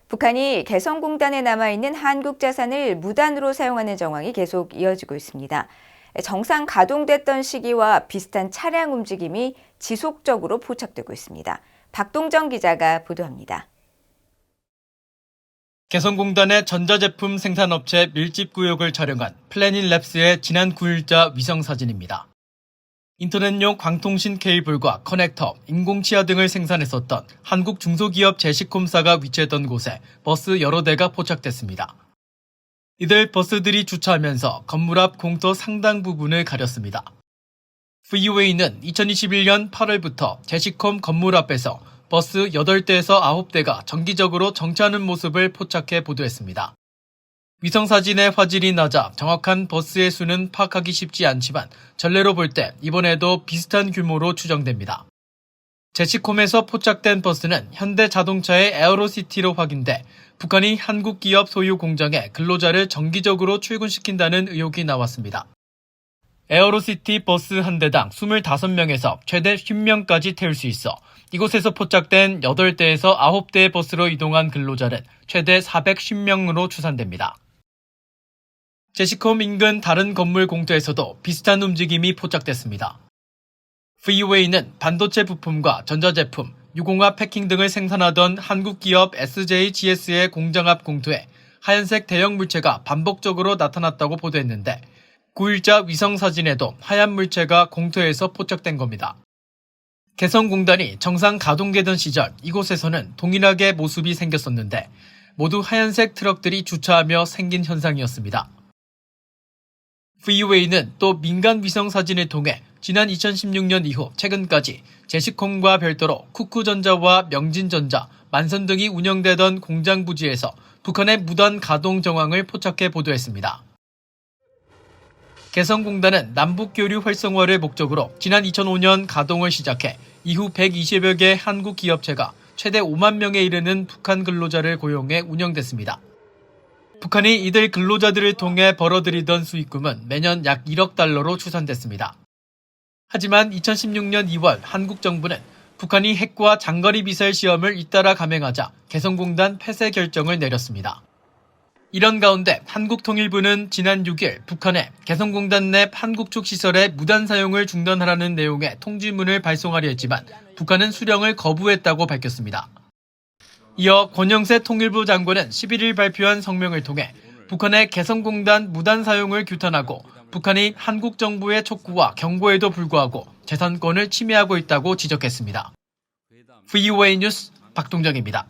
북한이 개성공단에 남아있는 한국 자산을 무단으로 사용하는 정황이 계속 이어지고 있습니다. 정상 가동됐던 시기와 비슷한 차량 움직임이 지속적으로 포착되고 있습니다. 박동정 기자가 보도합니다. 개성공단의 전자제품 생산업체 밀집구역을 촬영한 플래닛랩스의 지난 9일자 위성사진입니다. 인터넷용 광통신 케이블과 커넥터, 인공치아 등을 생산했었던 한국 중소기업 제시콤사가 위치했던 곳에 버스 여러 대가 포착됐습니다. 이들 버스들이 주차하면서 건물 앞 공터 상당 부분을 가렸습니다. VUA는 2021년 8월부터 제시콤 건물 앞에서 버스 8대에서 9대가 정기적으로 정차하는 모습을 포착해 보도했습니다. 위성사진의 화질이 낮아 정확한 버스의 수는 파악하기 쉽지 않지만 전례로 볼 때 이번에도 비슷한 규모로 추정됩니다. 제시콤에서 포착된 버스는 현대자동차의 에어로시티로 확인돼 북한이 한국 기업 소유 공장에 근로자를 정기적으로 출근시킨다는 의혹이 나왔습니다. 에어로시티 버스 한 대당 25명에서 최대 10명까지 태울 수 있어 이곳에서 포착된 8대에서 9대의 버스로 이동한 근로자는 최대 410명으로 추산됩니다. 제시콤 인근 다른 건물 공터에서도 비슷한 움직임이 포착됐습니다. VUA는 반도체 부품과 전자제품, 유공합 패킹 등을 생산하던 한국 기업 SJGS의 공장 앞 공터에 하얀색 대형 물체가 반복적으로 나타났다고 보도했는데 9일자 위성사진에도 하얀 물체가 공터에서 포착된 겁니다. 개성공단이 정상 가동되던 시절 이곳에서는 동일하게 모습이 생겼었는데 모두 하얀색 트럭들이 주차하며 생긴 현상이었습니다. VUA는 또 민간 위성사진을 통해 지난 2016년 이후 최근까지 제시콤과 별도로 쿠쿠전자와 명진전자, 만선 등이 운영되던 공장 부지에서 북한의 무단 가동 정황을 포착해 보도했습니다. 개성공단은 남북교류 활성화를 목적으로 지난 2005년 가동을 시작해 이후 120여 개 한국 기업체가 최대 5만 명에 이르는 북한 근로자를 고용해 운영됐습니다. 북한이 이들 근로자들을 통해 벌어들이던 수익금은 매년 약 1억 달러로 추산됐습니다. 하지만 2016년 2월 한국 정부는 북한이 핵과 장거리 미사일 시험을 잇따라 감행하자 개성공단 폐쇄 결정을 내렸습니다. 이런 가운데 한국통일부는 지난 6일 북한에 개성공단 내 한국 측 시설의 무단 사용을 중단하라는 내용의 통지문을 발송하려 했지만 북한은 수령을 거부했다고 밝혔습니다. 이어 권영세 통일부 장관은 11일 발표한 성명을 통해 북한의 개성공단 무단 사용을 규탄하고 북한이 한국 정부의 촉구와 경고에도 불구하고 재산권을 침해하고 있다고 지적했습니다. VUA 뉴스 박동정입니다.